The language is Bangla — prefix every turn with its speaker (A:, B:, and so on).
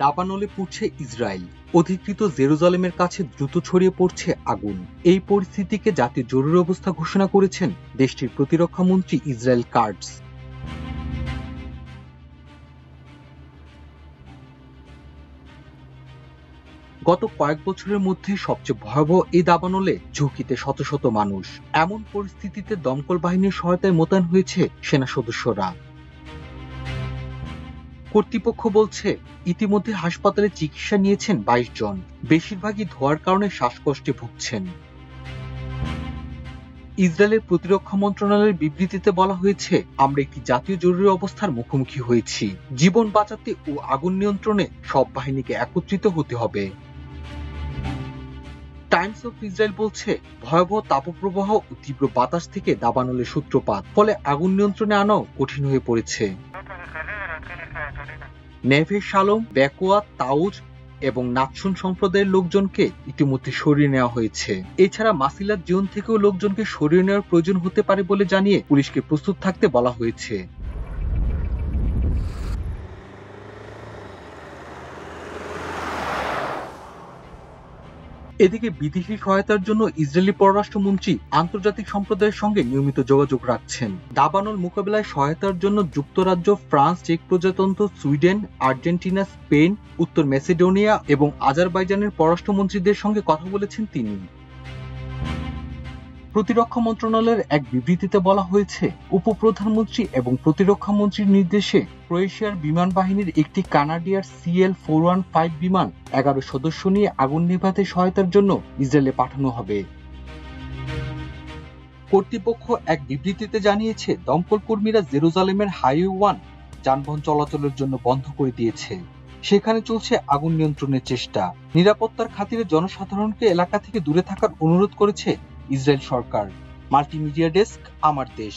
A: দাবানলে পুড়ছে ইসরায়েল। অধিকৃত জেরুজালেমের কাছে দ্রুত ছড়িয়ে পড়ছে আগুন। এই পরিস্থিতিকে জাতীয় জরুরি অবস্থা ঘোষণা করেছেন দেশটির প্রতিরক্ষা মন্ত্রী ইসরায়েল কাটজ। গত কয়েক বছরের মধ্যে সবচেয়ে ভয়াবহ এই দাবানলে ঝুঁকিতে শত শত মানুষ। এমন পরিস্থিতিতে দমকল বাহিনীর সহায়তায় মোতায়েন হয়েছে সেনা সদস্যরা। কর্তৃপক্ষ বলছে ইতিমধ্যে হাসপাতালে চিকিৎসা নিয়েছেন ২২ জন। বেশিরভাগই ধোঁয়ার কারণে শ্বাসকষ্টে ভুগছেন। ইসরায়েলের প্রতিরক্ষা মন্ত্রণালয়ের বিবৃতিতে বলা হয়েছে, আমরা একটি জাতীয় জরুরি অবস্থার মুখোমুখি হয়েছি। জীবন বাঁচাতে ও আগুন নিয়ন্ত্রণে সব বাহিনীকে একত্রিত হতে হবে। টাইমস অফ ইসরায়েল বলছে, ভয়াবহ তাপপ্রবাহ ও তীব্র বাতাস থেকে দাবানলের সূত্রপাত, ফলে আগুন নিয়ন্ত্রণে আনাও কঠিন হয়ে পড়েছে। নেভে শালোম, বেকোয়া, তাউজ এবং নাৎসুন সম্প্রদায়ের লোকজনকে ইতিমধ্যে সরিয়ে নেওয়া হয়েছে। এছাড়া মাসিলাত জোন থেকেও লোকজনকে সরিয়ে নেওয়ার প্রয়োজন হতে পারে বলে জানিয়ে পুলিশকে প্রস্তুত থাকতে বলা হয়েছে। এদিকে বিদেশি সহায়তার জন্য ইসরায়েলি পররাষ্ট্রমন্ত্রী আন্তর্জাতিক সম্প্রদায়ের সঙ্গে নিয়মিত যোগাযোগ রাখছেন। দাবানল মোকাবিলায় সহায়তার জন্য যুক্তরাজ্য, ফ্রান্স, চেক প্রজাতন্ত্র, সুইডেন, আর্জেন্টিনা, স্পেন, উত্তর ম্যাসেডোনিয়া এবং আজারবাইজানের পররাষ্ট্রমন্ত্রীদের সঙ্গে কথা বলেছেন তিনি। প্রতিরক্ষা মন্ত্রণালয়ের এক বিবৃতিতে বলা হয়েছে, উপপ্রধানমন্ত্রী এবং প্রতিরক্ষা মন্ত্রীর নির্দেশে ক্রোয়েশিয়ার বিমান বাহিনীর একটি কানাডিয়ার CL-415 বিমান 11 সদস্য নিয়ে আগুন নেভাতে সহায়তার জন্য ইসরায়েলে পাঠানো হবে। কর্তৃপক্ষ এক বিবৃতিতে জানিয়েছে, দমকল কর্মীরা জেরুজালেমের হাইওয়ে 1 যানবাহন চলাচলের জন্য বন্ধ করে দিয়েছে। সেখানে চলছে আগুন নিয়ন্ত্রণের চেষ্টা। নিরাপত্তার খাতিরে জনসাধারণকে এলাকা থেকে দূরে থাকার অনুরোধ করেছে ইসরায়েল সরকার। মাল্টিমিডিয়া ডেস্ক, আমার দেশ।